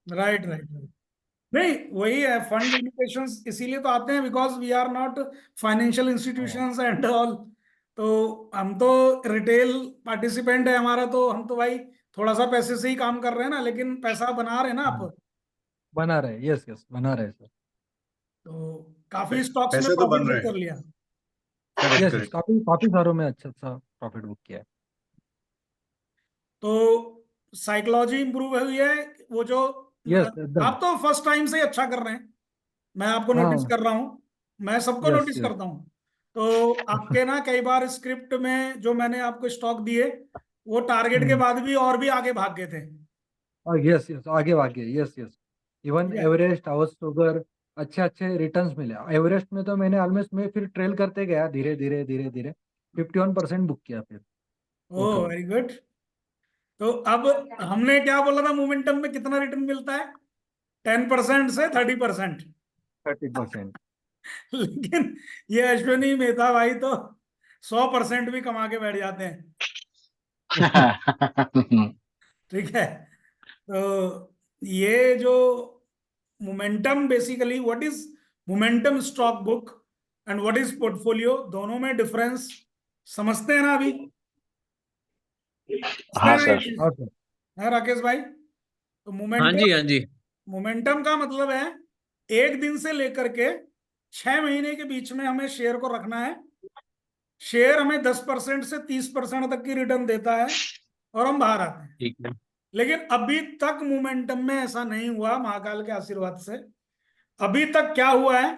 Right right right. नहीं, वही है, फंड लिमिटेशंस इसीलिए तो आते हैं, because we are not financial हाँ, इंस्टीट्यूशंस एंड ऑल। तो हम तो रिटेल पार्टिसिपेंट है हमारा, तो हम तो भाई थोड़ा सा पैसे से ही काम कर रहे हैं ना, लेकिन पैसा बना रहे हैं ना आप। बना रहे, यस यस बना रहे सर। तो काफी स्टॉक्स में पैसे तो प्रॉफिट बन रहे बुक कर हैं। लिया। Correct yes yes, correct. काफी काफी सारों में अच्छा अच्छा प्रॉफिट बुक किया है। तो साइकोलॉजी इंप्रूव हुई है, वो जो यस एकदम। आप तो फर्स्ट टाइम से ही अच्छा कर रहे हैं, मैं आपको नोटिस हाँ। कर रहा हूँ, मैं सबको यस नोटिस यस। करता हूँ। तो आपके ना कई बार स्क्रिप्ट में जो मैंने आपको स्टॉक दिए, वो टारगेट के हम्म। बाद भी और भी आगे भाग गए थे। और यस यस, आगे भागे, यस यस। इवन ठीक है। एवरेस्ट, हाउस सुगर, अच्छे अच्छे रिटर्न्स मिले। एवरेस्ट में तो मैंने ऑलमोस्ट, मैं फिर ट्रेल करते गया धीरे धीरे धीरे धीरे, 51% बुक किया फिर ओ टोटल। Very good. तो अब हमने क्या बोला था, मोमेंटम में कितना रिटर्न मिलता है? 10% से 30%। 30%। लेकिन ये अश्विनी मेहता भाई तो 100% भी कमा के बैठ जाते हैं। ठीक है। तो ये जो momentum, basically what is momentum stock book and what is portfolio, दोनों में डिफरेंस समझते हैं ना अभी? समझते हाँ हैं ना ये सर। चीज? हाँ सर। है राकेश भाई? तो हाँ जी, मोमेंटम, हाँ जी। मोमेंटम का मतलब है एक दिन से लेकर के 6 महीने के बीच में हमें शेयर को रखना है। शेयर हमें 10% से 30% तक की रिटर्न देता है और हम बाहर आते हैं। ठीक है। लेकिन अभी तक मोमेंटम में ऐसा नहीं हुआ, महाकाल के आशीर्वाद से। अभी तक क्या हुआ है,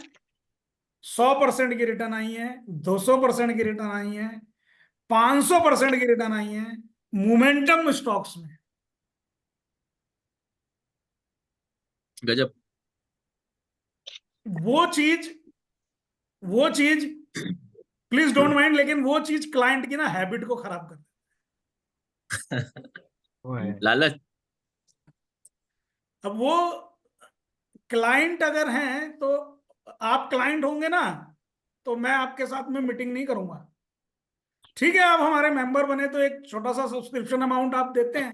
100% की रिटर्न आई है, 200% की रिटर्न आई है, 500% की रिटर्न आई है मोमेंटम स्टॉक्स में। गजब। वो चीज, वो चीज प्लीज डोंट माइंड, लेकिन वो चीज क्लाइंट की ना हैबिट को खराब कर वो है। लालच। अब वो क्लाइंट अगर हैं तो, आप क्लाइंट होंगे ना, तो मैं आपके साथ में मीटिंग नहीं करूंगा। ठीक है, आप हमारे मेंबर बने तो एक छोटा सा सब्सक्रिप्शन अमाउंट आप देते हैं,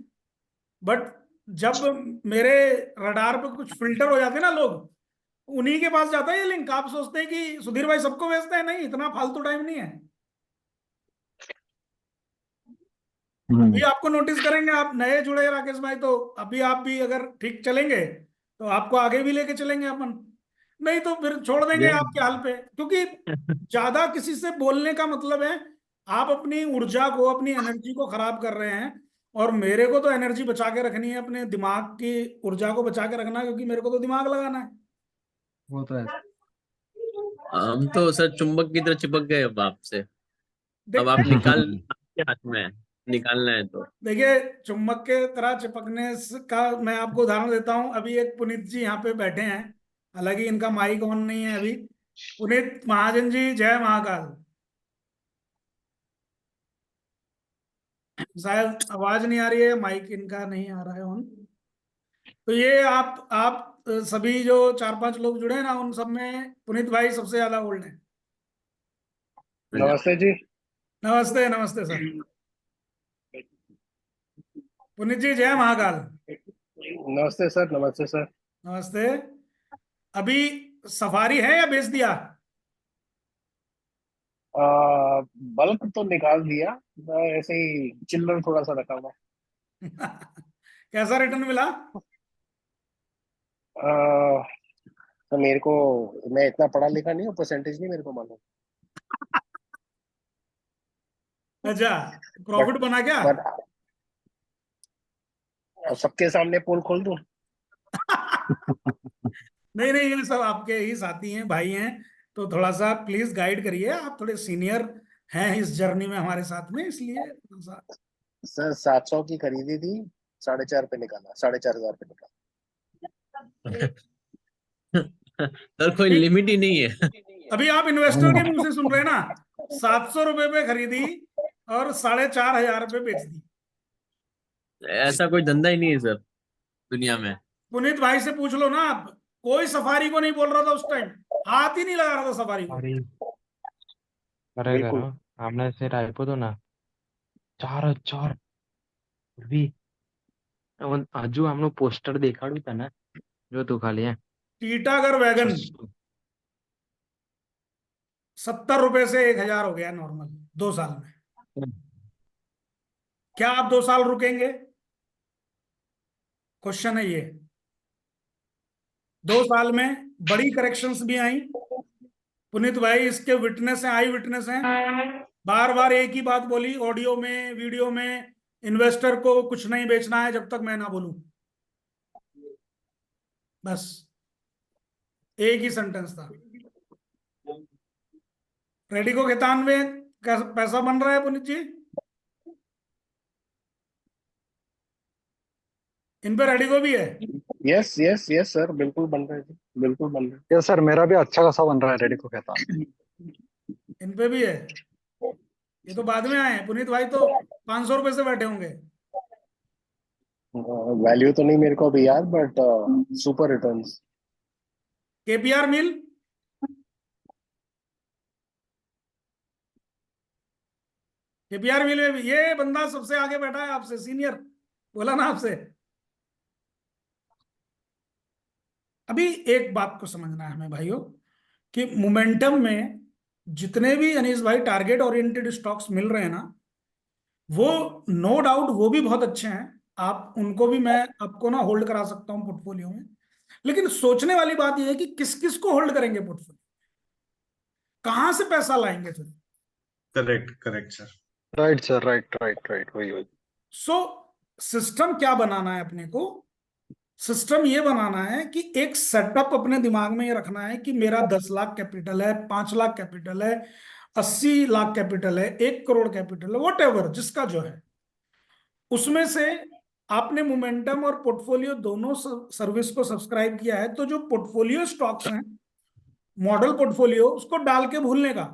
बट जब मेरे रडार पे कुछ फिल्टर हो जाते हैं ना लोग, उन्हीं के पास जाता है ये लिंक। आप सोचते हैं कि सुधीर भाई सबको भेजते हैं? नहीं, इतना फालतू टाइम नहीं है। अभी आपको नोटिस करेंगे, आप नए जुड़े हैं राकेश भाई, तो अभी आप भी अगर ठीक चलेंगे तो आपको आगे भी लेके चलेंगे अपन, नहीं तो फिर छोड़ देंगे ये आपके हाल पे। क्योंकि ज्यादा किसी से बोलने का मतलब है आप अपनी ऊर्जा को, अपनी एनर्जी को खराब कर रहे हैं। और मेरे को तो एनर्जी बचा के रखनी है, अपने दिमाग की ऊर्जा को बचा के रखना है, क्योंकि मेरे को तो दिमाग लगाना है। वो तो है। हम तो सर चुंबक की तरह चिपक गए अब आपसे। अब देखते आप हैं। निकाल, आपके हाथ में है, निकालना है तो। देखिए, चुम्बक के तरह का मैं आपको उदाहरण देता हूं। अभी एक पुनीत जी यहाँ पे बैठे हैं, हालांकि इनका माइक ऑन नहीं है अभी। पुनीत महाजन जी, जय महाकाल। शायद आवाज नहीं आ रही है, माइक इनका नहीं आ रहा है ऑन। तो ये आप सभी जो 4-5 लोग जुड़े हैं ना, उन सब में पुनीत भाई सबसे ज्यादा ओल्ड है। नमस्ते जी। नमस्ते, नमस्ते सर। पुनीत जी, जय महाकाल। नमस्ते सर, नमस्ते सर। नमस्ते। अभी सफारी है या बेच दिया? बल्क तो निकाल दिया। ऐसे ही चिल्लर थोड़ा सा रखा हुआ। कैसा रिटर्न मिला? आ, तो मेरे को, मैं इतना पढ़ा लिखा नहीं हूँ, परसेंटेज नहीं मेरे को मालूम। अच्छा, बट प्रॉफिट बना क्या? बट सबके सामने पोल खोल दूं? नहीं नहीं, ये सब आपके ही साथी हैं, भाई हैं, तो थोड़ा सा प्लीज गाइड करिए। आप थोड़े सीनियर हैं इस जर्नी में हमारे साथ में, इसलिए थोड़ा सा। सर 700 की खरीदी थी, 4.5 पे निकाला, 4,500 पे निकाला। सर कोई नहीं, लिमिट ही नहीं है। अभी आप इन्वेस्टर के मुंह से सुन रहे हैं ना, 700 रुपए पे खरीदी और 4,500 पे बेच दी। ऐसा कोई धंधा ही नहीं है सर दुनिया में। पुनीत भाई से पूछ लो ना आप, कोई सफारी को नहीं बोल रहा था उस टाइम, हाथ ही नहीं लगा रहा था सफारी को। अरे बिल्कुल। करेगा हमने से रायपुर तो ना 4,000 भी। હજુ આમનું પોસ્ટર દેખાડ્યું તા ને જો તું ખાલી હે टीटागढ़ वैगन 600 ₹70 से 1,000 हो गया नॉर्मल 2 साल में। क्या आप 2 साल रुकेंगे? क्वेश्चन है ये। 2 साल में बड़ी करेक्शंस भी आई। पुनीत भाई इसके विटनेस हैं, आई विटनेस हैं। बार बार एक ही बात बोली ऑडियो में, वीडियो में, इन्वेस्टर को कुछ नहीं बेचना है जब तक मैं ना बोलूं। बस एक ही सेंटेंस था। रेडिको खैतान में पैसा बन रहा है पुनीत जी? इन पे रेडिको भी है? यस यस यस सर, बिल्कुल बन रहा है जी, बिल्कुल बन रहा यस सर, मेरा भी अच्छा खासा बन रहा है रेडिको खैतान। इन पे भी है? ये तो बाद में आए हैं। पुनीत भाई तो ₹500 से बैठे होंगे। है। वैल्यू तो नहीं मेरे को अभी याद, but super returns. KPR mill KPR mill में भी ये बंदा सबसे आगे बैठा है आपसे, सीनियर, बोला ना आपसे। अभी एक बात को समझना है हमें भाइयों कि मोमेंटम में जितने भी अनीस भाई टारगेट ओरिएंटेड स्टॉक्स मिल रहे हैं ना, वो नो डाउट वो भी बहुत अच्छे हैं। आप उनको भी मैं आपको ना होल्ड करा सकता हूं पोर्टफोलियो में। लेकिन सोचने वाली बात यह है कि किस किस को होल्ड करेंगे पोर्टफोलियो, कहां से पैसा लाएंगे फिर। Correct correct sir. Right sir, right right right, वही वही। सो सिस्टम क्या बनाना है अपने को? सिस्टम ये बनाना है कि एक सेटअप अपने दिमाग में ये रखना है कि मेरा 10 लाख कैपिटल है, 5 लाख कैपिटल है, 80 लाख कैपिटल है, 1 करोड़ कैपिटल है, वट एवर जिसका जो है, उसमें से आपने मोमेंटम और पोर्टफोलियो दोनों सर्विस को सब्सक्राइब किया है, तो जो पोर्टफोलियो स्टॉक्स हैं, मॉडल पोर्टफोलियो, उसको डाल के भूलने का।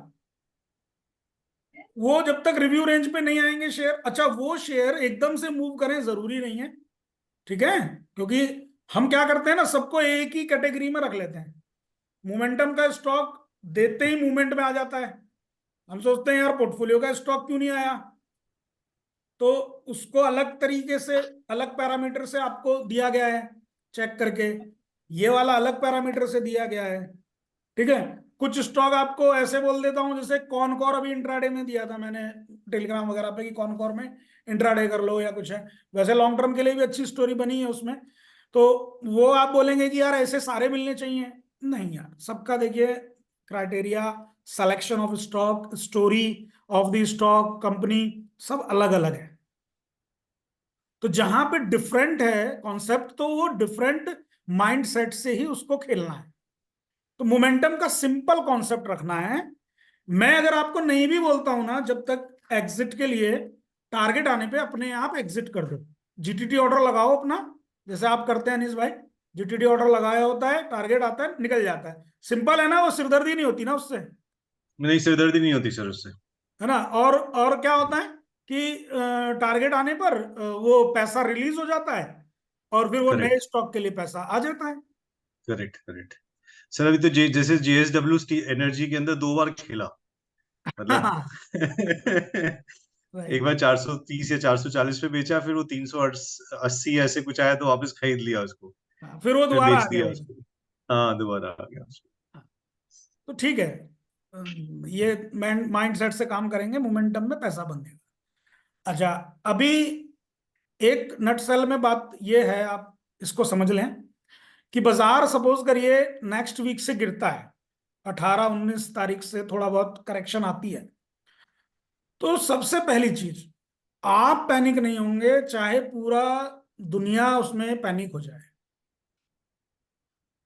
वो जब तक रिव्यू रेंज पे नहीं आएंगे शेयर, अच्छा वो शेयर एकदम से मूव करें जरूरी नहीं है, ठीक है? क्योंकि हम क्या करते हैं ना, सबको एक ही कैटेगरी में रख लेते हैं। मोमेंटम का स्टॉक देते ही मूवमेंट में आ जाता है। हम सोचते हैं यार पोर्टफोलियो का स्टॉक क्यों नहीं आया, तो उसको अलग तरीके से, अलग पैरामीटर से आपको दिया गया है चेक करके। ये वाला अलग पैरामीटर से दिया गया है, ठीक है? कुछ स्टॉक आपको ऐसे बोल देता हूं, जैसे कॉनकॉर अभी इंट्राडे में दिया था मैंने टेलीग्राम वगैरह पे कि कॉनकॉर में इंट्राडे कर लो या कुछ है। वैसे लॉन्ग टर्म के लिए भी अच्छी स्टोरी बनी है उसमें। तो वो आप बोलेंगे कि यार ऐसे सारे मिलने चाहिए, नहीं यार, सबका देखिए criteria, selection of stock, story of the stock, company, सब अलग अलग है। तो जहां पे डिफरेंट है कॉन्सेप्ट, तो वो डिफरेंट माइंडसेट से ही उसको खेलना है। तो मोमेंटम का सिंपल कॉन्सेप्ट रखना है। मैं अगर आपको नहीं भी बोलता हूं ना, जब तक एग्जिट के लिए टारगेट आने पे अपने आप एग्जिट कर दो, जीटीटी ऑर्डर लगाओ अपना, जैसे आप करते हैं अनीस भाई। जीटीटी ऑर्डर लगाया होता है, टारगेट आता है, निकल जाता है। सिंपल है ना, वो सिरदर्दी नहीं होती ना उससे, नहीं सिरदर्दी नहीं होती सर उससे। है ना? और क्या होता है कि टारगेट आने पर वो पैसा रिलीज हो जाता है और फिर वो नए करेक्ट स्टॉक के लिए पैसा आ जाता है। Correct correct sir. अभी तो जैसे जेएसडब्ल्यू एनर्जी के अंदर 2 बार खेला, मतलब राइट। एक बार 430 या 440 पे बेचा, फिर वो 380 ऐसे कुछ आया तो वापस खरीद लिया उसको, फिर वो फिर दोबारा बेच आ गया दिया भाई। उसको। हाँ दोबारा आ गया उसको। तो ठीक है, ये माइंड सेट से काम करेंगे, मोमेंटम में पैसा बनेगा। अच्छा, अभी एक नटसेल में बात ये है, आप इसको समझ लें कि बाजार सपोज करिए नेक्स्ट वीक से गिरता है, 18-19 तारीख से थोड़ा बहुत करेक्शन आती है, तो सबसे पहली चीज, आप पैनिक नहीं होंगे चाहे पूरा दुनिया उसमें पैनिक हो जाए।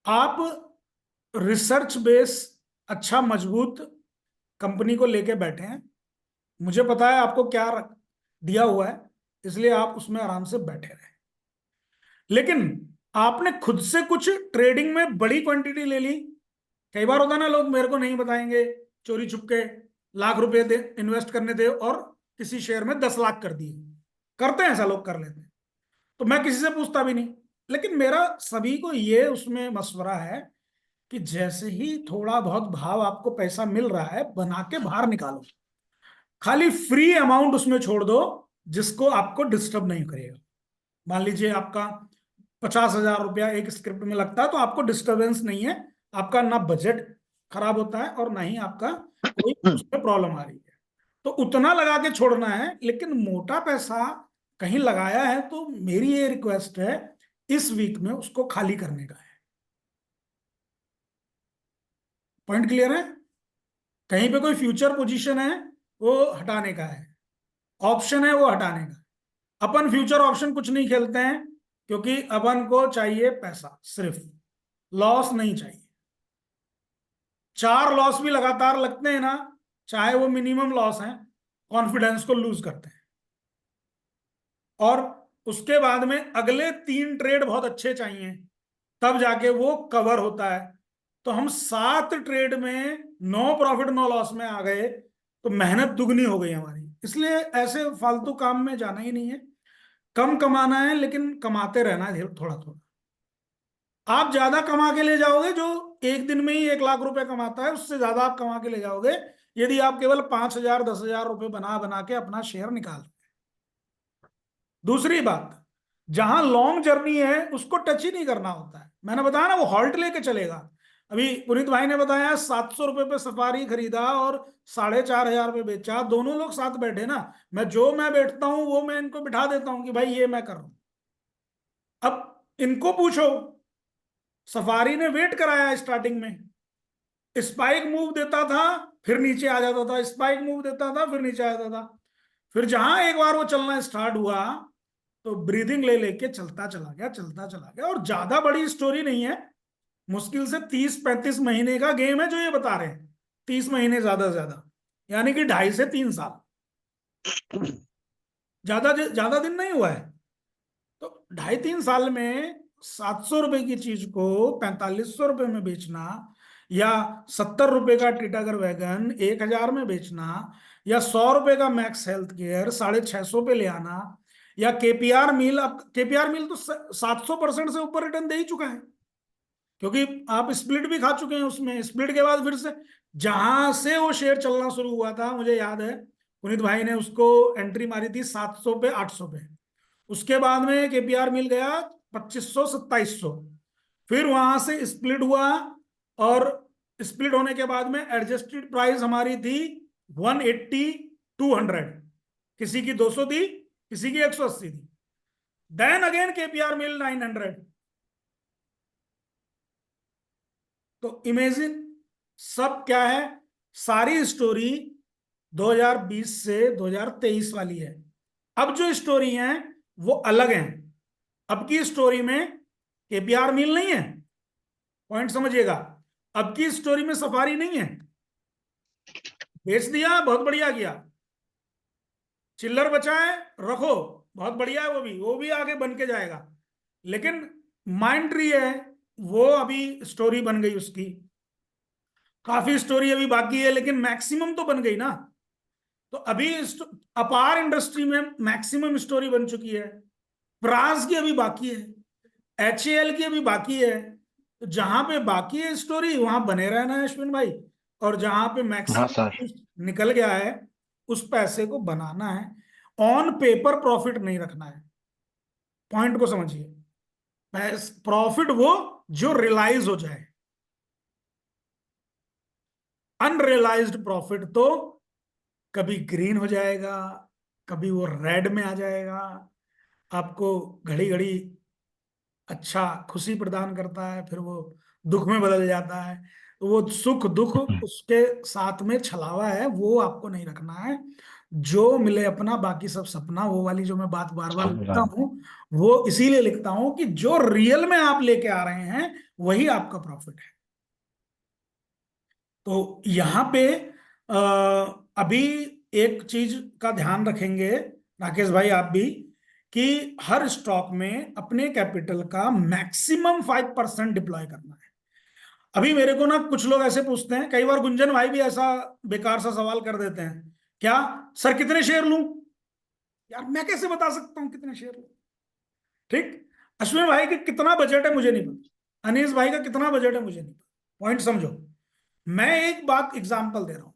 आप रिसर्च बेस अच्छा मजबूत कंपनी को लेके बैठे हैं, मुझे पता है आपको क्या दिया हुआ है, इसलिए आप उसमें आराम से बैठे रहे। लेकिन आपने खुद से कुछ ट्रेडिंग में बड़ी क्वांटिटी ले ली। कई बार होता है ना, लोग मेरे को नहीं बताएंगे, चोरी छुपके ₹1,00,000 दे इन्वेस्ट करने दे और किसी शेयर में 10 लाख कर दिए, करते हैं ऐसा, लोग कर लेते हैं। तो मैं किसी से पूछता भी नहीं। लेकिन मेरा सभी को ये उसमें मशवरा है कि जैसे ही थोड़ा बहुत भाव आपको पैसा मिल रहा है, बना के बाहर निकालो, खाली फ्री अमाउंट उसमें छोड़ दो जिसको आपको डिस्टर्ब नहीं करेगा। मान लीजिए आपका 50,000 रुपया एक स्क्रिप्ट में लगता है, तो आपको डिस्टरबेंस नहीं है, आपका ना बजट खराब होता है और ना ही आपका कोई उसमें प्रॉब्लम आ रही है। तो उतना लगा के छोड़ना है, लेकिन मोटा पैसा कहीं लगाया है तो मेरी ये रिक्वेस्ट है इस वीक में उसको खाली करने का है। पॉइंट क्लियर है? कहीं पे कोई फ्यूचर पोजीशन है वो हटाने का है, ऑप्शन है वो हटाने का। अपन फ्यूचर ऑप्शन कुछ नहीं खेलते हैं, क्योंकि अपन को चाहिए पैसा, सिर्फ लॉस नहीं चाहिए। 4 लॉस भी लगातार लगते हैं ना, चाहे वो मिनिमम लॉस है, कॉन्फिडेंस को लूज करते हैं। और उसके बाद में अगले 3 ट्रेड बहुत अच्छे चाहिए, तब जाके वो कवर होता है। तो हम 7 ट्रेड में 9 प्रॉफिट 9 लॉस में आ गए, तो मेहनत दुगनी हो गई हमारी। इसलिए ऐसे फालतू काम में जाना ही नहीं है। कम कमाना है, लेकिन कमाते रहना है थोड़ा थोड़ा। आप ज्यादा कमा के ले जाओगे, जो एक दिन में ही 1 लाख रुपए कमाता है उससे ज्यादा आप कमा के ले जाओगे, यदि आप केवल 5,000 10,000 रुपए बना बना के अपना शेयर निकाल। दूसरी बात, जहां लॉन्ग जर्नी है उसको टच ही नहीं करना होता है। मैंने बताया ना, वो हॉल्ट लेके चलेगा। अभी पुनीत भाई ने बताया 700 रुपए पे सफारी खरीदा और 4,500 पे बेचा, दोनों लोग साथ बैठे ना, मैं बैठता हूं वो मैं इनको बिठा देता हूं कि भाई ये मैं कर रहा हूं। अब इनको पूछो, सफारी ने वेट कराया स्टार्टिंग में, स्पाइक मूव देता था फिर नीचे आ जाता था, स्पाइक मूव देता था फिर नीचे आ जाता था। फिर जहां एक बार वो चलना स्टार्ट हुआ तो ब्रीदिंग ले लेके चलता चला गया, चलता चला गया। और ज्यादा बड़ी स्टोरी नहीं है, मुश्किल से 30-35 महीने का गेम है जो ये बता रहे हैं। 30 महीने ज्यादा से ज्यादा, यानी कि 2.5 से 3 साल, ज्यादा ज्यादा दिन नहीं हुआ है। तो 2.5-3 साल में 700 रुपए की चीज को 4500 रुपए में बेचना, या 70 रुपए का टीटागर वैगन 1,000 में बेचना, या 100 रुपए का मैक्स हेल्थ केयर 650 पे ले आना, या केपीआर मिल। अब केपीआर मिल तो 700% से ऊपर रिटर्न दे ही चुका है, क्योंकि आप स्प्लिट भी खा चुके हैं उसमें। स्प्लिट के बाद फिर से जहां से वो शेयर चलना शुरू हुआ था, मुझे याद है पुनीत भाई ने उसको एंट्री मारी थी 700 पे 800 पे। उसके बाद में केपीआर मिल गया 2500-2700, फिर वहां से स्प्लिट हुआ, और स्प्लिट होने के बाद में एडजस्टेड प्राइस हमारी थी 180-200, किसी की 200 थी, किसी की 180 थी। देन अगेन केपीआर मिल 900। तो इमेजिन सब क्या है, सारी स्टोरी 2020 से 2023 वाली है। अब जो स्टोरी है वो अलग है। अब की स्टोरी में केपीआर मिल नहीं है, पॉइंट समझिएगा। अब की स्टोरी में सफारी नहीं है, बेच दिया बहुत बढ़िया किया, चिल्लर बचा है रखो बहुत बढ़िया है, वो भी आगे बन के जाएगा। लेकिन माइंड ट्री है, वो अभी स्टोरी बन गई उसकी। काफी स्टोरी अभी बाकी है, लेकिन मैक्सिमम तो बन गई ना। तो अभी अपार इंडस्ट्री में मैक्सिमम स्टोरी बन चुकी है। प्राज की अभी बाकी है, HAL की अभी बाकी है। तो जहां पे बाकी है स्टोरी वहां बने रहना है अश्विन भाई, और जहां पे हाँ सर। मैक्सिमम निकल गया है उस पैसे को बनाना है। ऑन पेपर प्रॉफिट नहीं रखना है, पॉइंट को समझिए। प्रॉफिट वो जो रियलाइज हो जाए, अनरियलाइज्ड प्रॉफिट तो कभी ग्रीन हो जाएगा, कभी वो रेड में आ जाएगा, आपको घड़ी घड़ी अच्छा खुशी प्रदान करता है, फिर वो दुख में बदल जाता है। तो वो सुख दुख उसके साथ में छलावा है, वो आपको नहीं रखना है। जो मिले अपना बाकी सब सपना, वो वाली जो मैं बात बार बार लिखता हूँ, वो इसीलिए लिखता हूं कि जो रियल में आप लेके आ रहे हैं वही आपका प्रॉफिट है। तो यहां पे अभी एक चीज का ध्यान रखेंगे राकेश भाई आप भी, कि हर स्टॉक में अपने कैपिटल का मैक्सिमम 5% डिप्लॉय करना है। अभी मेरे को ना कुछ लोग ऐसे पूछते हैं, कई बार गुंजन भाई भी ऐसा बेकार सा सवाल कर देते हैं, क्या सर कितने शेयर लूं? यार मैं कैसे बता सकता हूं कितने शेयर लूं? ठीक, अश्विन भाई का कितना बजट है मुझे नहीं पता, अनीस भाई का कितना बजट है मुझे नहीं पता। पॉइंट समझो, मैं एक बात एग्जांपल दे रहा हूं,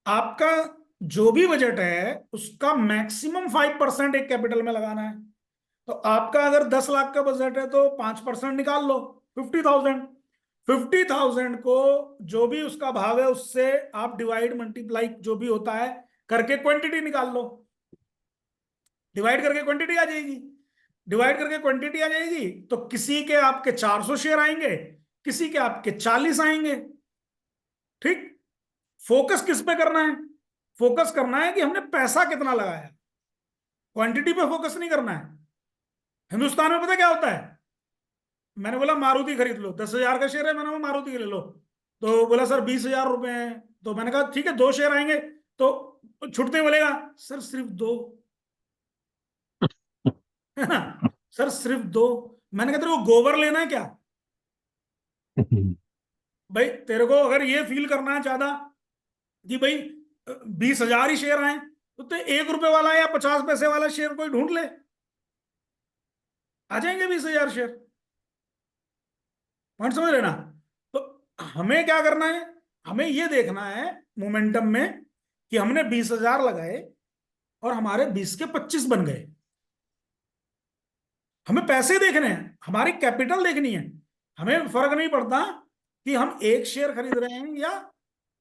आपका जो भी बजट है उसका मैक्सिमम 5% एक कैपिटल में लगाना है। तो आपका अगर 10 लाख का बजट है तो 5% निकाल लो, 50,000। 50,000 को जो भी उसका भाव है उससे आप डिवाइड मल्टीप्लाई जो भी होता है करके क्वांटिटी निकाल लो। डिवाइड करके क्वांटिटी आ जाएगी। डिवाइड करके क्वांटिटी आ जाएगी तो किसी के आपके 400 शेयर आएंगे, किसी के आपके 40 आएंगे। ठीक। फोकस किस पे करना है? फोकस करना है कि हमने पैसा कितना लगाया, क्वांटिटी पे फोकस नहीं करना है। हिंदुस्तान में पता क्या होता है, मैंने बोला मारुति खरीद लो, 10,000 का शेयर है, मैंने बोला मारुति ले लो, तो बोला सर 20,000 रुपए हैं। तो मैंने कहा ठीक है 2 शेयर आएंगे, तो छुटते ही बोलेगा सर सिर्फ 2, है ना, सर सिर्फ 2। मैंने कहा तेरे को गोबर लेना है क्या? भाई तेरे को अगर ये फील करना है ज्यादा कि भाई 20,000 ही शेयर आए, तो 1 रुपए वाला या 50 पैसे वाला शेयर कोई ढूंढ ले, आ जाएंगे 20,000 शेयर। पॉइंट समझ रहे ना? तो हमें क्या करना है, हमें ये देखना है मोमेंटम में कि हमने 20,000 लगाए और हमारे 20 के 25 बन गए। हमें पैसे देखने हैं, हमारी कैपिटल देखनी है। हमें फर्क नहीं पड़ता कि हम 1 शेयर खरीद रहे हैं या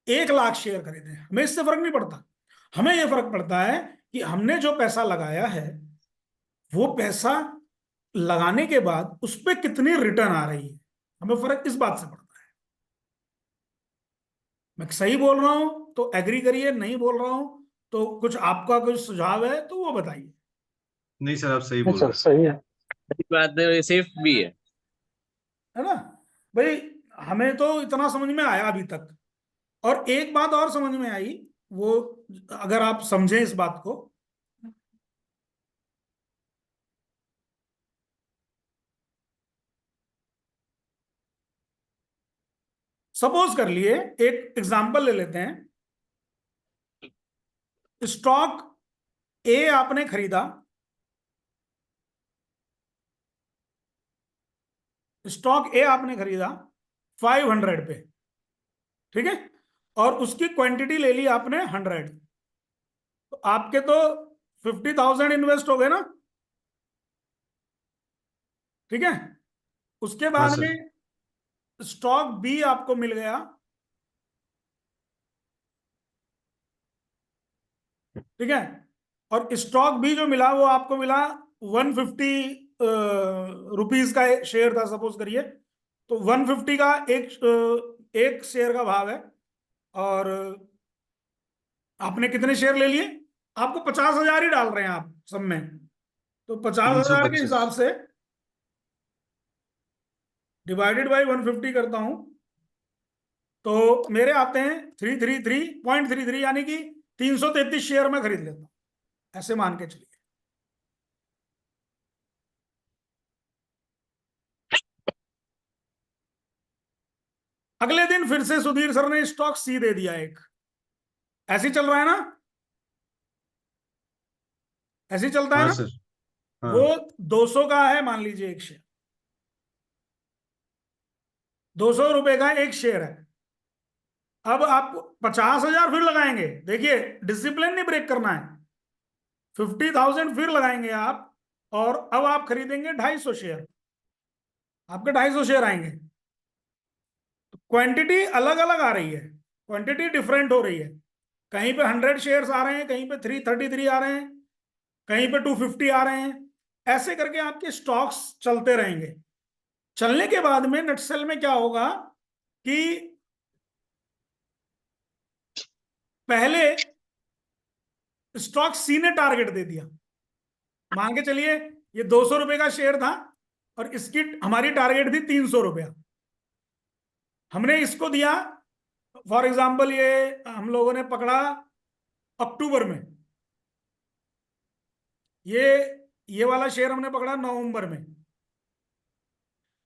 1 लाख शेयर खरीदे, हमें इससे फर्क नहीं पड़ता। हमें यह फर्क पड़ता है कि हमने जो पैसा लगाया है वो पैसा लगाने के बाद उस पर कितनी रिटर्न आ रही है, हमें फर्क इस बात से पड़ता है। मैं सही बोल रहा हूं तो एग्री करिए, नहीं बोल रहा हूं तो कुछ आपका कुछ सुझाव है तो वो बताइए। नहीं सर, आप सही नहीं बोल सर रहे सही है। अच्छी बात है, ये सेफ भी है। है ना भाई? हमें तो इतना समझ में आया अभी तक। और एक बात और समझ में आई, वो अगर आप समझें इस बात को, सपोज कर लिए एक एग्जांपल ले लेते हैं। स्टॉक ए आपने खरीदा, स्टॉक ए आपने खरीदा 500 पे, ठीक है, और उसकी क्वांटिटी ले ली आपने 100। तो आपके तो 50,000 इन्वेस्ट हो गए ना, ठीक है। उसके हाँ बाद सर। में स्टॉक बी आपको मिल गया, ठीक है, और स्टॉक बी जो मिला वो आपको मिला 150 रुपीज का शेयर था सपोज करिए। तो 150 का एक शेयर का भाव है, और आपने कितने शेयर ले लिए? आपको 50,000 ही डाल रहे हैं आप सब में, तो 50,000 के 325। हिसाब से डिवाइडेड बाई 150 करता हूं तो मेरे आते हैं 333.33, यानी कि 333 शेयर में खरीद लेता हूं, ऐसे मान के चलिए। अगले दिन फिर से सुधीर सर ने स्टॉक सी दे दिया एक, ऐसे ही चल रहा है ना, ऐसे ही चलता है हाँ ना। सर। हाँ। वो 200 का है मान लीजिए एक शेयर, 200 रुपए का एक शेयर है। अब आप 50,000 फिर लगाएंगे, देखिए डिसिप्लिन नहीं ब्रेक करना है। 50,000 फिर लगाएंगे आप, और अब आप खरीदेंगे 250 शेयर, आपके 250 शेयर आएंगे। तो क्वांटिटी अलग अलग आ रही है, क्वांटिटी डिफरेंट हो रही है। कहीं पे 100 शेयर्स आ रहे हैं, कहीं पे 333 आ रहे हैं, कहीं पे 250 आ रहे हैं। ऐसे करके आपके स्टॉक्स चलते रहेंगे। चलने के बाद में नटसेल में क्या होगा कि पहले स्टॉक सी ने टारगेट दे दिया, मान के चलिए ये 200 रुपए का शेयर था और इसकी हमारी टारगेट थी 300 रुपया। हमने इसको दिया, फॉर एग्जाम्पल ये हम लोगों ने पकड़ा अक्टूबर में, ये वाला शेयर हमने पकड़ा नवंबर में,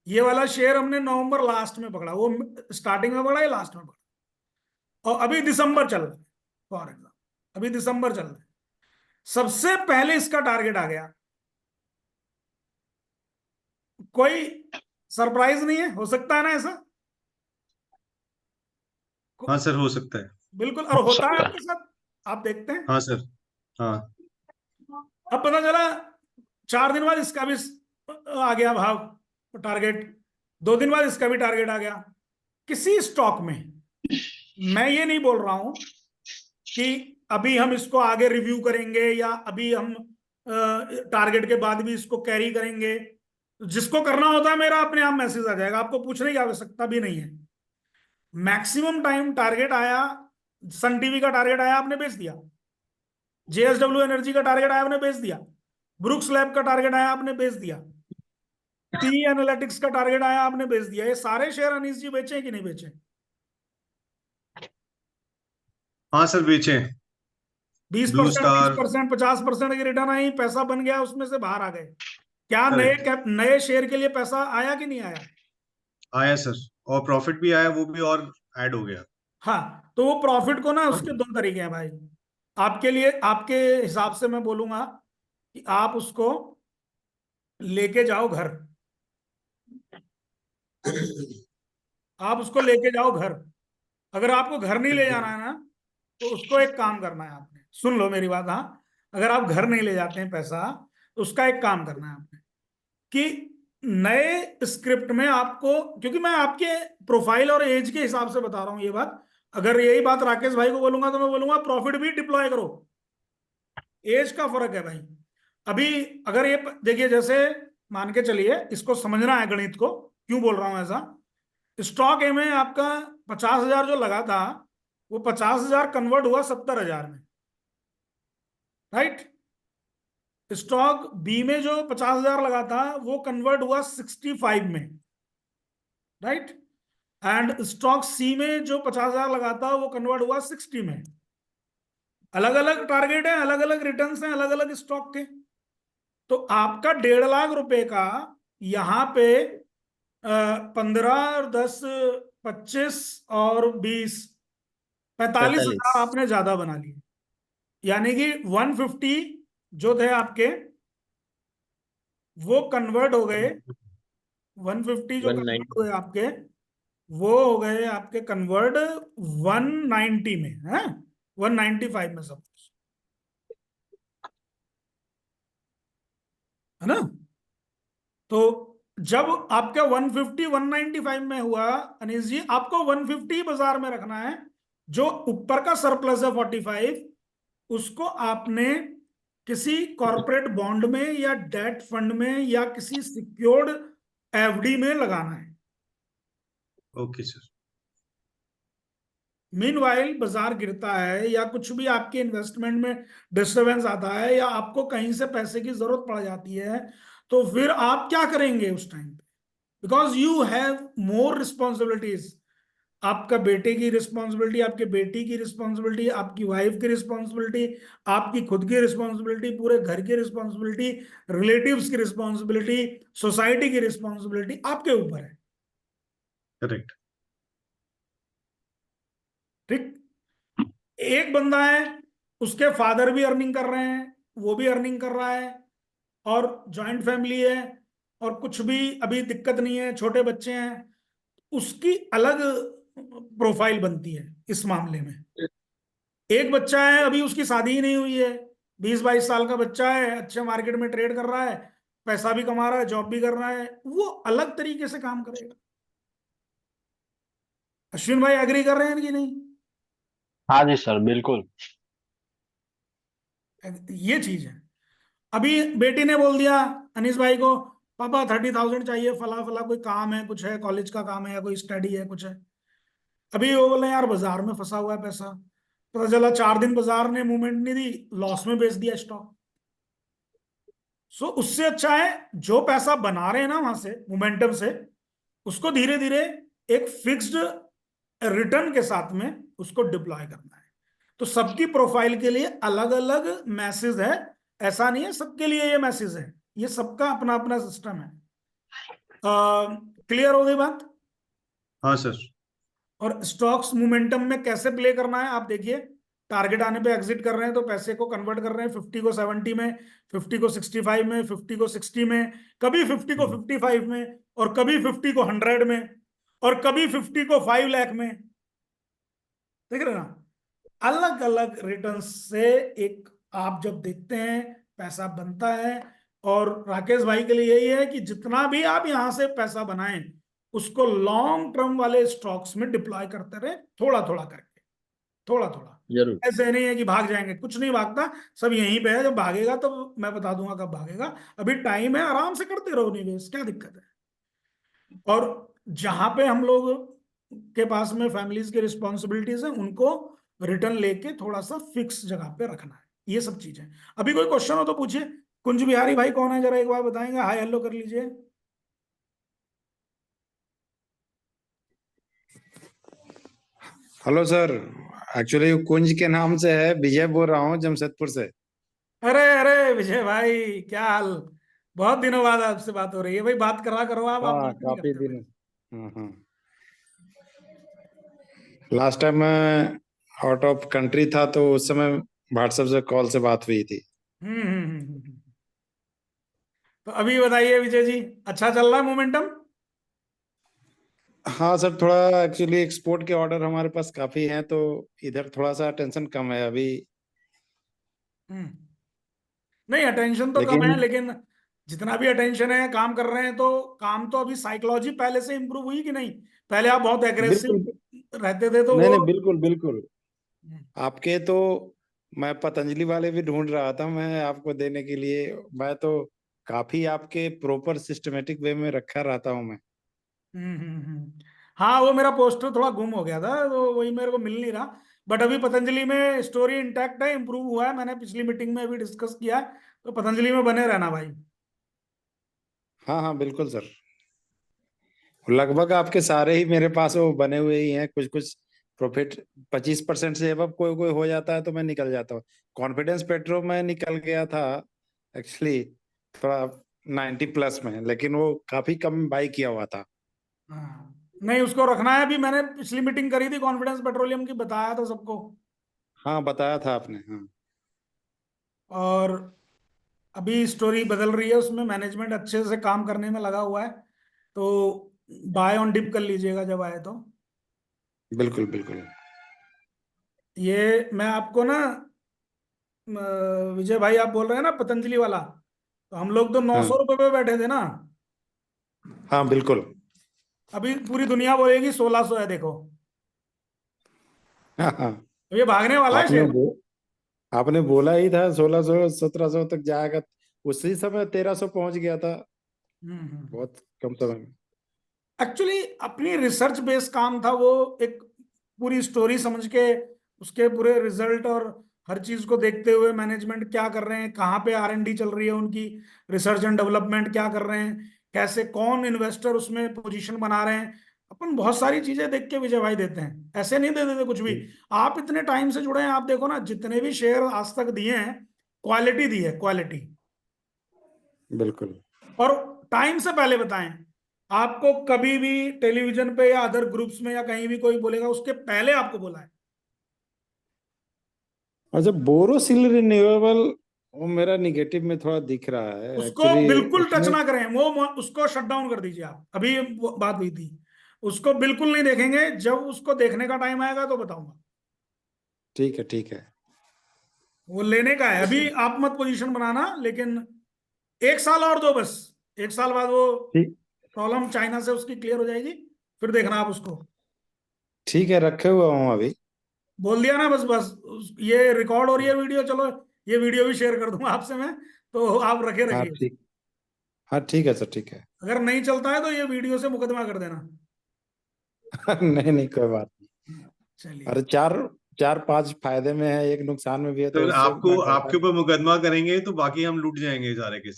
ये वाला शेयर हमने नवंबर लास्ट में पकड़ा, वो स्टार्टिंग में पकड़ा या लास्ट में पकड़ा, और अभी दिसंबर चल रहा है, फॉर एग्जाम्पल अभी दिसंबर चल रहा है। सबसे पहले इसका टारगेट आ गया। कोई सरप्राइज नहीं है, हो सकता है ना ऐसा? हाँ सर, हो सकता है। बिल्कुल, और हो होता है सकता है। आपके साथ, आप देखते हैं। हाँ सर। हाँ। अब पता चला 4 दिन बाद इसका भी आ गया भाव टारगेट, 2 दिन बाद इसका भी टारगेट आ गया। किसी स्टॉक में मैं ये नहीं बोल रहा हूं कि अभी हम इसको आगे रिव्यू करेंगे या अभी हम टारगेट के बाद भी इसको कैरी करेंगे। जिसको करना होता है मेरा अपने आप मैसेज आ जाएगा, आपको पूछने की आवश्यकता भी नहीं है। मैक्सिमम टाइम टारगेट आया, सन टीवी का टारगेट आया आपने बेच दिया, जेएसडब्ल्यू एनर्जी का टारगेट आया आपने बेच दिया, ब्रुक्स लैब का टारगेट आया आपने बेच दिया, टी एनालिटिक्स का टारगेट आया आपने बेच दिया। ये सारे शेयर अनीश जी बेचे कि नहीं बेचे? हाँ सर बेचे। 20%, ब्लू स्टार। 30%, 50% की रिटर्न आई, पैसा बन गया, उसमें से बाहर आ गए। क्या करेक्ट। नए शेयर के लिए पैसा आया कि नहीं आया? आया सर, और प्रॉफिट भी आया, वो भी और ऐड हो गया। हाँ, तो वो प्रॉफिट को ना, उसके 2 तरीके हैं भाई। आपके लिए, आपके हिसाब से मैं बोलूंगा कि आप उसको लेके जाओ घर, आप उसको लेके जाओ घर। अगर आपको घर नहीं ले जाना है ना, तो उसको एक काम करना है आपने, सुन लो मेरी बात। हाँ, अगर आप घर नहीं ले जाते हैं पैसा, तो उसका एक काम करना है आपने कि नए स्क्रिप्ट में आपको, क्योंकि मैं आपके प्रोफाइल और एज के हिसाब से बता रहा हूं ये बात। अगर यही बात राकेश भाई को बोलूंगा तो मैं बोलूंगा प्रॉफिट भी डिप्लॉय करो, एज का फर्क है भाई। अभी अगर ये देखिए, जैसे मान के चलिए, इसको समझना है गणित को, क्यों बोल रहा हूं ऐसा। स्टॉक ए में आपका 50,000 जो लगा था, वो 50,000 कन्वर्ट हुआ 70,000 में, राइट। स्टॉक बी में जो 50,000 लगा था, वो कन्वर्ट हुआ 65 में, राइट। एंड स्टॉक सी में जो 50,000 लगा था, वो कन्वर्ट हुआ 60 में। अलग अलग टारगेट है, अलग अलग रिटर्न्स हैं, अलग अलग स्टॉक के। तो आपका 1.5 लाख का यहां पे 15 और 10, 25 और 20, 45,000 45। आपने ज्यादा बना लिए। यानी कि 150 जो थे आपके, वो कन्वर्ट हो गए, 150 जो कन्वर्ट 190। हुए आपके, वो हो गए आपके कन्वर्ट 190 में, है 195 में सब कुछ, है ना। तो जब आपका 150 195 में हुआ, अनीश जी, आपको 150 बाजार में रखना है। जो ऊपर का सरप्लस है 45, उसको आपने किसी कॉर्पोरेट बॉन्ड में या डेट फंड में या किसी सिक्योर्ड एफडी में लगाना है। Okay sir. मीनवाइल बाजार गिरता है या कुछ भी आपके इन्वेस्टमेंट में डिस्टरबेंस आता है या आपको कहीं से पैसे की जरूरत पड़ जाती है, तो फिर आप क्या करेंगे उस टाइम पे? Because you have more responsibilities. आपका बेटे की रिस्पॉन्सिबिलिटी, आपके बेटी की रिस्पॉन्सिबिलिटी, आपकी वाइफ की रिस्पॉन्सिबिलिटी, आपकी खुद की रिस्पॉन्सिबिलिटी, पूरे घर की रिस्पॉन्सिबिलिटी, रिलेटिव्स की रिस्पॉन्सिबिलिटी, सोसाइटी की रिस्पॉन्सिबिलिटी आपके ऊपर है, करेक्ट। ठीक। एक बंदा है, उसके फादर भी अर्निंग कर रहे हैं, वो भी अर्निंग कर रहा है, और जॉइंट फैमिली है, और कुछ भी अभी दिक्कत नहीं है, छोटे बच्चे हैं, उसकी अलग प्रोफाइल बनती है इस मामले में। एक बच्चा है, अभी उसकी शादी ही नहीं हुई है, 20-22 साल का बच्चा है, अच्छे मार्केट में ट्रेड कर रहा है, पैसा भी कमा रहा है, जॉब भी कर रहा है, वो अलग तरीके से काम करेगा। अश्विन भाई एग्री कर रहे हैं कि नहीं? हाँ जी सर, बिल्कुल। ये चीज है। अभी बेटी ने बोल दिया अनीस भाई को, पापा 30,000 चाहिए, फला फला कोई काम है, कुछ है, कॉलेज का काम है या कोई स्टडी है, कुछ है। अभी वो बोले यार बाजार में फंसा हुआ है पैसा, पता चला 4 दिन बाजार ने मूवमेंट नहीं दी, लॉस में बेच दिया स्टॉक। सो उससे अच्छा है जो पैसा बना रहे हैं ना वहां से मोमेंटम से, उसको धीरे धीरे एक फिक्स्ड रिटर्न के साथ में उसको डिप्लॉय करना है। तो सबकी प्रोफाइल के लिए अलग अलग मैसेज है, ऐसा नहीं है सबके लिए ये मैसेज है, ये सबका अपना अपना सिस्टम है। क्लियर हो गई बात? हाँ सर। और स्टॉक्स मोमेंटम में कैसे प्ले करना है आप देखिए। टारगेट आने पे एग्जिट कर रहे हैं तो पैसे को कन्वर्ट कर रहे हैं, 50 को 70 में, 50 को 65 में, 50 को 60 में, कभी 50 को 55 में, और कभी 50 को 100 में, और कभी 50 को 5 लाख में। देख रहे ना, अलग अलग रिटर्न से एक आप जब देखते हैं पैसा बनता है, और राकेश भाई के लिए यही है कि जितना भी आप यहां से पैसा बनाएं उसको लॉन्ग टर्म वाले स्टॉक्स में डिप्लॉय करते रहे, थोड़ा थोड़ा करके, थोड़ा थोड़ा। जरूर। ऐसे नहीं है कि भाग जाएंगे, कुछ नहीं भागता, सब यहीं पे है। जब भागेगा तो मैं बता दूंगा कब भागेगा। अभी टाइम है, आराम से करते रहो निवेश, क्या दिक्कत है। और जहां पे हम लोग के पास में फैमिलीज की रिस्पॉन्सिबिलिटीज है, उनको रिटर्न लेके थोड़ा सा फिक्स जगह पे रखना है, ये सब चीजें। अभी कोई क्वेश्चन हो तो पूछिए। कुंज बिहारी भाई कौन है, जरा एक बार बताएंगे, हाय हेलो कर लीजिए। Hello sir. एक्चुअली कुंज के नाम से है, विजय बोल रहा हूँ जमशेदपुर से। अरे अरे विजय भाई, क्या हाल। बहुत दिनों बाद आपसे बात हो रही है भाई, बात करा करो, आप हाँ, बात नहीं काफी करते भाई। दिन। हाँ हाँ। लास्ट टाइम मैं आउट ऑफ कंट्री था तो उस समय व्हाट्सएप से कॉल से बात हुई थी। तो अभी बताइए विजय जी, अच्छा चल रहा है मोमेंटम? हाँ सर, थोड़ा एक्चुअली एक्सपोर्ट के ऑर्डर हमारे पास काफी हैं तो इधर थोड़ा सा टेंशन कम है अभी। हम्म। नहीं, अटेंशन तो कम है, लेकिन लेकिन जितना भी अटेंशन है, काम कर रहे हैं तो काम तो अभी साइकोलॉजी पहले से इंप्रूव हुई कि नहीं? पहले आप बहुत एग्रेसिव बिल्कुल। रहते थे तो नहीं वो। नहीं, बिल्कुल बिल्कुल। आपके तो मैं पतंजलि वाले भी ढूंढ रहा था मैं आपको देने के लिए। मैं तो काफी आपके प्रॉपर सिस्टमेटिक वे में रखा रहता हूँ मैं। हाँ, वो मेरा पोस्टर थोड़ा गुम हो गया था तो वही मेरे को मिल नहीं रहा। बट अभी पतंजलि में स्टोरी इंटैक्ट है, इंप्रूव हुआ है, मैंने पिछली मीटिंग में भी डिस्कस किया है। तो पतंजलि में बने रहना भाई। हाँ हाँ बिल्कुल सर। लगभग आपके सारे ही मेरे पास वो बने हुए ही हैं। कुछ कुछ प्रॉफिट 25% से अब कोई कोई हो जाता है तो मैं निकल जाता हूँ। कॉन्फिडेंस पेट्रो में निकल गया था एक्चुअली, थोड़ा 90+ में, लेकिन वो काफी कम बाई किया हुआ था। हाँ, नहीं उसको रखना है। अभी मैंने पिछली मीटिंग करी थी कॉन्फिडेंस पेट्रोलियम की, बताया था सबको। हाँ बताया था आपने, हाँ। और अभी स्टोरी बदल रही है, उसमें मैनेजमेंट अच्छे से काम करने में लगा हुआ है। तो बाय ऑन डिप कर लीजिएगा जब आए तो। बिल्कुल बिल्कुल। ये मैं आपको ना, विजय भाई आप बोल रहे हैं ना पतंजलि वाला, तो हम लोग तो 900 रुपये पे बैठे थे ना। हाँ बिल्कुल। अभी पूरी दुनिया बोलेगी 1600 है, देखो। हाँ हाँ। तो ये भागने वाला है आपने शेर। वो आपने बोला ही था 1600 1700 तक जाएगा। उसी समय 1300 पहुंच गया था, बहुत कम समय में। एक्चुअली अपनी रिसर्च बेस्ड काम था वो। एक पूरी स्टोरी समझ के, उसके पूरे रिजल्ट और हर चीज को देखते हुए मैनेजमेंट क्या कर रहे हैं, कहाँ पे R&D चल रही है उनकी, रिसर्च एंड डेवलपमेंट क्या कर रहे हैं, कैसे कौन इन्वेस्टर उसमें पोजीशन बना रहे हैं। अपन बहुत सारी चीजें देख के विजय भाई देते हैं, ऐसे नहीं दे देते कुछ भी। आप इतने टाइम से जुड़े हैं, आप देखो ना जितने भी शेयर आज तक दिए हैं, क्वालिटी दी है, क्वालिटी। बिल्कुल। और टाइम से पहले बताएं। आपको कभी भी टेलीविजन पे या अदर ग्रुप्स में या कहीं भी कोई बोलेगा, उसके पहले आपको बोला है। अच्छा, बोरोसिल रिन्यूएबल, वो मेरा निगेटिव में थोड़ा दिख रहा है उसको एक्चुअली। बिल्कुल टच उसमें ना करें, वो उसको शट डाउन कर दीजिए आप। अभी वो बात हुई थी, उसको बिल्कुल नहीं देखेंगे। जब उसको देखने का टाइम आएगा तो बताऊंगा। ठीक है, ठीक है। वो लेने का है, अभी आप मत पोजीशन बनाना, लेकिन 1 साल और दो बस। 1 साल बाद वो ठीक। प्रॉब्लम चाइना से उसकी क्लियर हो जाएगी, फिर देखना आप उसको। ठीक है, रखे हुआ हूँ अभी। बोल दिया ना, बस बस। ये रिकॉर्ड हो रही है वीडियो, चलो ये वीडियो भी शेयर कर दूंगा आपसे मैं, तो आप रखे हाँ रखिए। ठीक। हाँ ठीक है सर, ठीक है। अगर नहीं चलता है तो ये वीडियो से मुकदमा कर देना। नहीं नहीं, कोई बात नहीं। चलिए। अरे चार चार पांच फायदे में है, एक नुकसान में भी है, तो तो उससे आपको मैं डरता आपके ऊपर मुकदमा करेंगे तो बाकी हम लूट जाएंगे सारे के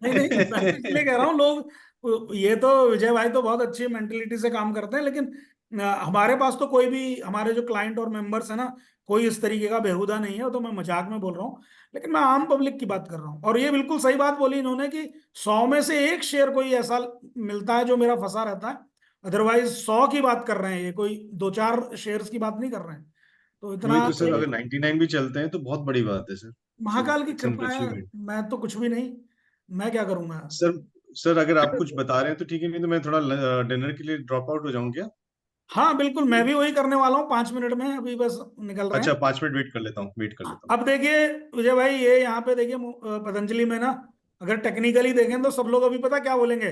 नहीं नहीं, मैं तो इसलिए कह रहा हूँ लोग, ये तो विजय भाई तो बहुत अच्छी मेंटेलिटी से काम करते हैं, लेकिन हमारे पास तो कोई भी, हमारे जो क्लाइंट और मेंबर्स है ना, कोई इस तरीके का बेहुदा नहीं है। वो तो मैं मजाक में बोल रहा हूँ, लेकिन मैं आम पब्लिक की बात कर रहा हूँ। और ये बिल्कुल सही बात बोली इन्होंने कि 100 में से 1 शेयर कोई ऐसा मिलता है जो मेरा फंसा रहता है। अदरवाइज 100 की बात कर रहे हैं, ये कोई 2-4 शेयर्स की बात नहीं कर रहे हैं। तो वही इतना तो सर, तो अगर 99 भी चलते हैं तो बहुत बड़ी बात है सर। महाकाल की इट्स एन कृपा है। अचीवमेंट। मैं तो कुछ भी नहीं, मैं क्या करूंगा। सर, सर अगर आप कुछ बता रहे हैं तो ठीक है, नहीं तो मैं थोड़ा डिनर के लिए ड्रॉप आउट हो जाऊं क्या? हाँ बिल्कुल, मैं भी वही करने वाला हूँ 5 मिनट में, अभी बस निकल रहे अच्छा हैं। 5 मिनट वेट कर लेता हूँ, वेट कर लेता हूँ। अब देखिए विजय भाई, ये यहाँ पे देखिए पतंजलि में ना, अगर टेक्निकली देखें तो सब लोग अभी पता क्या बोलेंगे,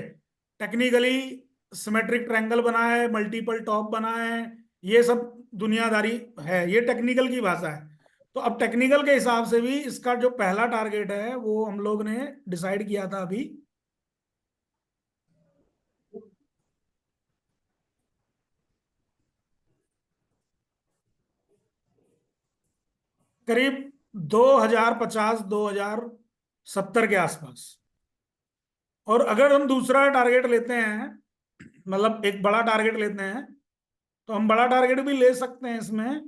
टेक्निकली सिमेट्रिक ट्रायंगल बना है, मल्टीपल टॉप बना है, ये सब दुनियादारी है, ये टेक्निकल की भाषा है। तो अब टेक्निकल के हिसाब से भी इसका जो पहला टारगेट है वो हम लोग ने डिसाइड किया था अभी, करीब 2050 2070 के आसपास। और अगर हम दूसरा टारगेट लेते हैं, मतलब एक बड़ा टारगेट लेते हैं, तो हम बड़ा टारगेट भी ले सकते हैं इसमें।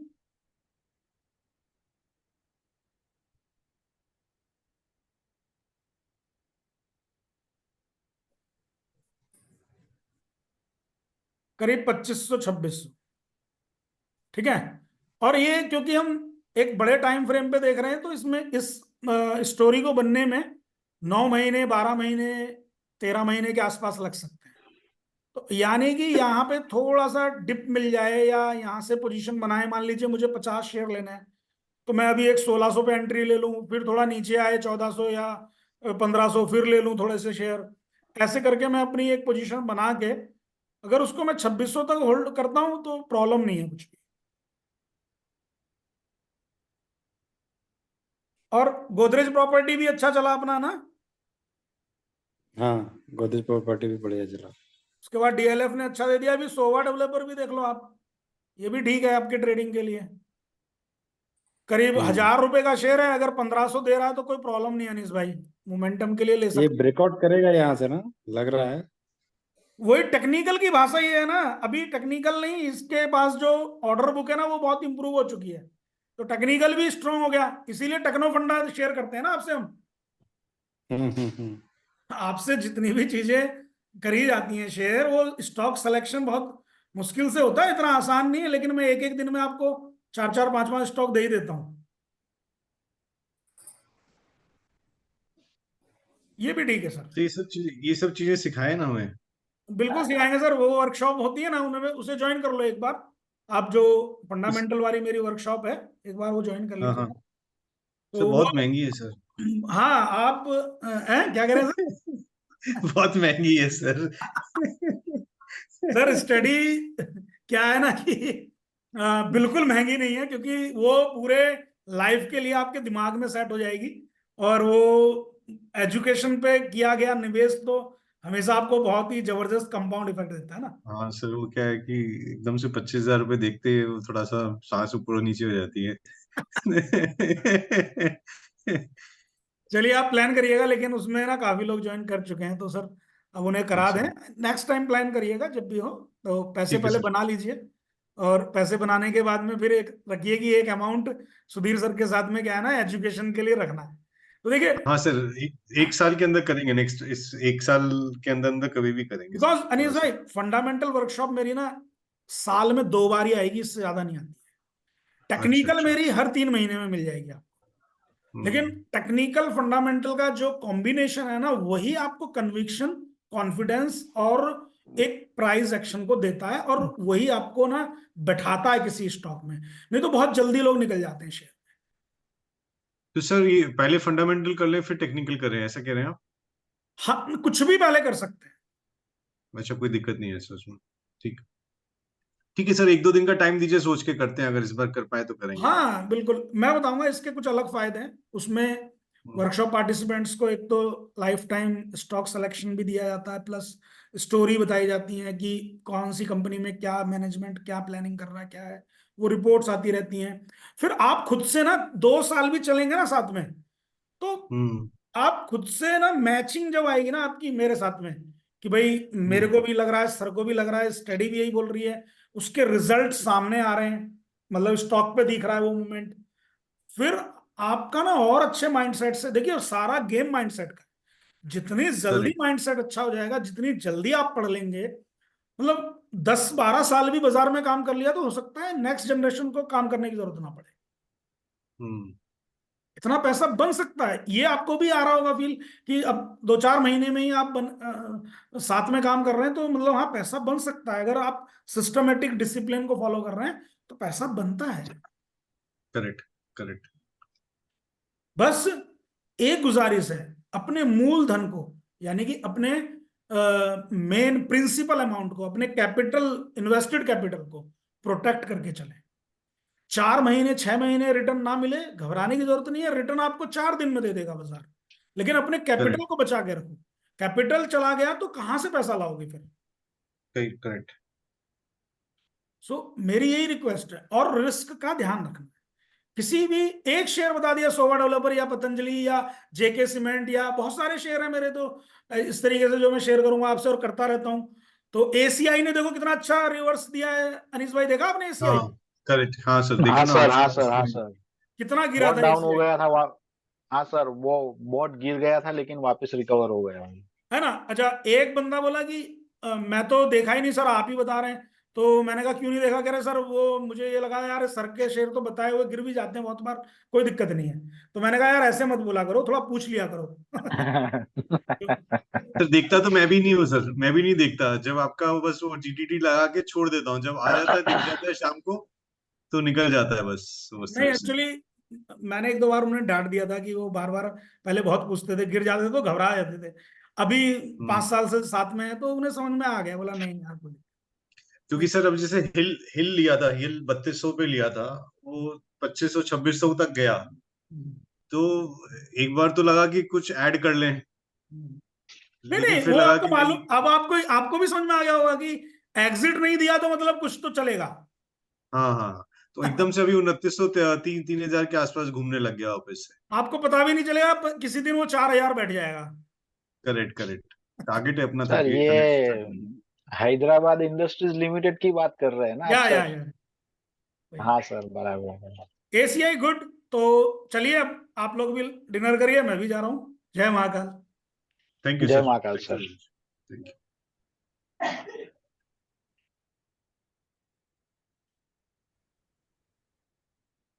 करीब 2500 2600, ठीक है। और ये क्योंकि हम एक बड़े टाइम फ्रेम पे देख रहे हैं, तो इसमें इस स्टोरी को बनने में 9 महीने 12 महीने 13 महीने के आसपास लग सकते हैं। तो यानी कि यहाँ पे थोड़ा सा डिप मिल जाए, या यहाँ से पोजीशन बनाए, मान लीजिए मुझे 50 शेयर लेना है, तो मैं अभी एक 1600 पे एंट्री ले लूं, फिर थोड़ा नीचे आए 1400 या 1500, फिर ले लूं थोड़े से शेयर, ऐसे करके मैं अपनी एक पोजीशन बना के अगर उसको मैं 2600 तक होल्ड करता हूं तो प्रॉब्लम नहीं है कुछ भी। और गोदरेज प्रॉपर्टी भी अच्छा चला अपना ना। हाँ, गोदरेज प्रॉपर्टी भी बढ़िया चला। उसके बाद डीएलएफ ने अच्छा दे दिया, अभी सोवा डेवलपर भी देख लो आप, ये भी ठीक है आपके ट्रेडिंग के लिए। करीब 1000 रुपए का शेयर है, अगर 1500 दे रहा है तो कोई प्रॉब्लम नहीं है अनीस भाई, मोमेंटम के लिए ले ये सकते। ब्रेकआउट करेगा यहाँ से ना, लग रहा है। वही टेक्निकल की भाषा ये है ना, अभी टेक्निकल नहीं, इसके पास जो ऑर्डर बुक है ना वो बहुत इंप्रूव हो चुकी है, तो टेक्निकल भी स्ट्रांग हो गया, इसीलिए टेक्नो फंडा शेयर करते हैं ना आपसे हम। हम्म। आपसे जितनी भी चीजें करी जाती हैं शेयर, वो स्टॉक सिलेक्शन बहुत मुश्किल से होता है, इतना आसान नहीं है, लेकिन मैं एक एक दिन में आपको 4 4 5 5 स्टॉक दे ही देता हूँ। ये भी ठीक है सर। तो ये सब चीजें सिखाए ना हमें। बिल्कुल सिखाएंगे सर, वो वर्कशॉप होती है ना उनमें, उसे ज्वाइन कर लो एक बार, आप जो इस, फंडामेंटल वाली मेरी वर्कशॉप है, एक बार वो ज्वाइन कर हाँ हाँ, लीजिएगा। सब तो वो, बहुत महंगी है सर। हाँ आप हैं क्या कह रहे हैं बहुत महंगी है सर। सर स्टडी क्या है ना कि बिल्कुल महंगी नहीं है, क्योंकि वो पूरे लाइफ के लिए आपके दिमाग में सेट हो जाएगी, और वो एजुकेशन पे किया गया निवेश तो हमेशा आपको बहुत ही जबरदस्त कंपाउंड इफेक्ट देता है ना। हाँ सर, वो क्या है कि एकदम से 25,000 रुपये देखते ही वो थोड़ा सा सांस ऊपर और नीचे हो जाती है। चलिए आप प्लान करिएगा, लेकिन उसमें ना काफी लोग ज्वाइन कर चुके हैं, तो सर अब उन्हें करा दें। अच्छा, नेक्स्ट टाइम प्लान करिएगा जब भी हो, तो पैसे ठीक है पहले सर। बना लीजिए, और पैसे बनाने के बाद में फिर एक रखिए कि एक अमाउंट सुधीर सर के साथ में क्या है ना, एजुकेशन के लिए रखना है। तो देखिए, हाँ सर, एक साल के अंदर करेंगे, नेक्स्ट इस एक साल के अंदर अंदर कभी भी करेंगे सर, बिकॉज अनीस थोड़ा सा। भाई फंडामेंटल वर्कशॉप मेरी ना साल में 2 बार ही आएगी, इससे ज्यादा नहीं आती है। अच्छा टेक्निकल अच्छा मेरी अच्छा। हर 3 महीने में मिल जाएगी आपको, लेकिन हम्म। टेक्निकल फंडामेंटल का जो कॉम्बिनेशन है ना, वही आपको कन्विक्शन, कॉन्फिडेंस और एक प्राइस एक्शन को देता है, और वही आपको ना बैठाता है किसी स्टॉक में, नहीं तो बहुत जल्दी लोग निकल जाते हैं शेयर। तो सर ये पहले फंडामेंटल कर ले फिर टेक्निकल करें, ऐसा कह रहे हैं आप? हाँ, कुछ भी पहले कर सकते हैं। अच्छा, कोई दिक्कत नहीं है सर उसमें। ठीक, ठीक है सर, 1 2 दिन का टाइम दीजिए, सोच के करते हैं, अगर इस बार कर पाए तो करेंगे। हाँ बिल्कुल, मैं बताऊंगा इसके कुछ अलग फायदे हैं उसमें। हम्म वर्कशॉप पार्टिसिपेंट्स को एक तो लाइफ टाइम स्टॉक सिलेक्शन भी दिया जाता है, प्लस स्टोरी बताई जाती है कि कौन सी कंपनी में क्या मैनेजमेंट क्या प्लानिंग कर रहा है, क्या है, वो रिपोर्ट्स आती रहती हैं। फिर आप खुद से ना 2 साल भी चलेंगे ना साथ में, तो हम्म आप खुद से ना मैचिंग जब आएगी ना आपकी मेरे साथ में, कि भाई मेरे को हम्म। भी लग रहा है, सर को भी लग रहा है, स्टडी भी यही बोल रही है, उसके रिजल्ट सामने आ रहे हैं, मतलब स्टॉक पे दिख रहा है वो मूवमेंट, फिर आपका ना और अच्छे माइंडसेट से, देखिए सारा गेम माइंडसेट का, जितनी सर जल्दी माइंडसेट अच्छा हो जाएगा, जितनी जल्दी आप पढ़ लेंगे, मतलब 10 12 साल भी बाजार में काम कर लिया तो हो सकता है नेक्स्ट जनरेशन को काम करने की जरूरत ना पड़े। हम्म इतना पैसा बन सकता है। ये आपको भी आ रहा होगा फील कि अब 2-4 महीने में ही आप साथ में काम कर रहे हैं, तो मतलब हाँ पैसा बन सकता है। अगर आप सिस्टमेटिक डिसिप्लिन को फॉलो कर रहे हैं तो पैसा बनता है। Correct correct. बस एक गुजारिश है, अपने मूलधन को, यानी कि अपने मेन प्रिंसिपल अमाउंट को, अपने कैपिटल, इन्वेस्टेड कैपिटल को प्रोटेक्ट करके चलें। 4 महीने 6 महीने रिटर्न ना मिले, घबराने की जरूरत नहीं है, रिटर्न आपको 4 दिन में दे देगा बाजार, लेकिन अपने कैपिटल करेक्ट को बचा के रखो। कैपिटल चला गया तो कहां से पैसा लाओगे फिर? करेक्ट। सो मेरी यही रिक्वेस्ट है, और रिस्क का ध्यान रखना। किसी भी एक शेयर बता दिया, सोवा डेवलपर या पतंजलि या जेके सीमेंट, या बहुत सारे शेयर हैं मेरे तो इस तरीके से जो मैं शेयर करूंगा आपसे और करता रहता हूं। तो एसीआई ने देखो कितना अच्छा रिवर्स दिया है, अनीस भाई देखा आपने एसीआई? हाँ करेक्ट, हाँ सर देखा हाँ ना सर, आज हाँ का सर, हाँ सर, कितना गिरा बहुत था डाउन हो एसीआई, गया था हाँ सर, वो बहुत गिर गया था लेकिन वापस रिकवर हो गया। है ना? अच्छा, एक बंदा बोला कि मैं तो देखा ही नहीं सर, आप ही बता रहे हैं। तो मैंने कहा क्यों नहीं देखा? कह रहे सर वो मुझे ये लगा यार सर के शेयर तो बताए हुए गिर भी जाते हैं बहुत बार, कोई दिक्कत नहीं है। तो मैंने कहा यार ऐसे मत बोला करो, थोड़ा पूछ लिया करो। सर देखता तो मैं भी नहीं हूँ सर, मैं भी नहीं देखता। जब आपका वो बस वो जीटीटी लगा के छोड़ देता हूँ, जब आ जाता है दिख जाता है शाम को तो निकल जाता है बस उस नहीं तरह से। एक्चुअली मैंने 1-2 बार उन्हें डांट दिया था कि वो बार बार पहले बहुत पूछते थे, गिर जाते थे तो घबरा जाते थे। अभी 5 साल से साथ में है तो उन्हें समझ में आ गया, बोला नहीं यार कोई। क्योंकि सर अब जैसे हिल हिल लिया था, हिल 3200 पे लिया था, वो 2500 2600 तक गया, तो एक बार तो लगा कि कुछ ऐड कर लें, नहीं लेकिन नहीं, फिर वो लगा आपको कि नहीं। मालूम, अब आपको भी समझ में आ गया होगा कि एग्जिट नहीं दिया तो मतलब कुछ तो चलेगा। हाँ हाँ, तो एकदम से अभी 2900 3000 के आसपास घूमने लग गया वापस से। आपको पता भी नहीं चलेगा, किसी दिन वो 4000 बैठ जाएगा। Correct correct. टारगेट है अपना सर 38 ये 30। हैदराबाद इंडस्ट्रीज लिमिटेड की बात कर रहे हैं ना आप या सर? वही। हाँ सर, बराबर है। ACI good. तो चलिए, अब आप लोग भी डिनर करिए, मैं भी जा रहा हूँ। जय महाकाल। थैंक यू जय sir, Mahakal thank sir. You, thank you.